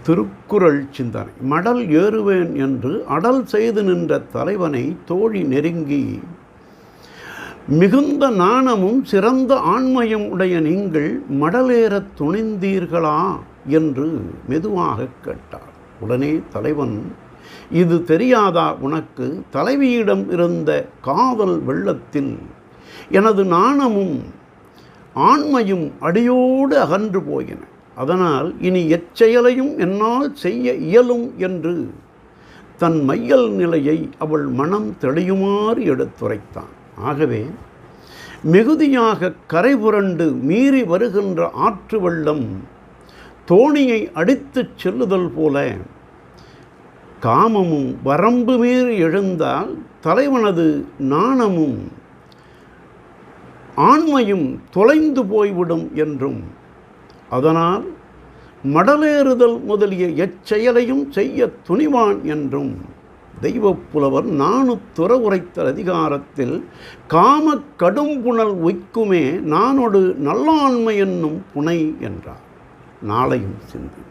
திருக்குறள் சிந்தனை. மடல் ஏறுவேன் என்று அடல் செய்து நின்ற தலைவனை தோழி நெருங்கி, மிகுந்த நாணமும் சிறந்த ஆண்மையும் உடைய நீங்கள் மடலேறத் துணிந்தீர்களா என்று மெதுவாக கேட்டார். உடனே தலைவன், இது தெரியாதா உனக்கு? தலைவியிடம் இருந்த காதல் வெள்ளத்தில் எனது நாணமும் ஆண்மையும் அடியோடு அகன்று போயின. அதனால் இனி எச்செயலையும் என்னால் செய்ய இயலும் என்று தன் மையல் நிலையை அவள் மனம் தெளியுமாறு எடுத்துரைத்தான். ஆகவே மிகுதியாக கரை புரண்டு மீறி வருகின்ற ஆற்று வெள்ளம் தோணியை அடித்துச் செல்லுதல் போல காமமும் வரம்பு மீறி எழுந்தால் தலைவனது நாணமும் ஆண்மையும் தொலைந்து போய்விடும் என்றும், அதனால் மடலேறுதல் முதலிய எச்செயலையும் செய்ய துணிவான் என்றும் தெய்வப்புலவர் நாணுத்துற உரைத்தல் அதிகாரத்தில் காம கடும்புணல் உய்க்குமே நானொடு நல்லாண்மை என்னும் புனை என்றார். நாளையும் சிந்தி.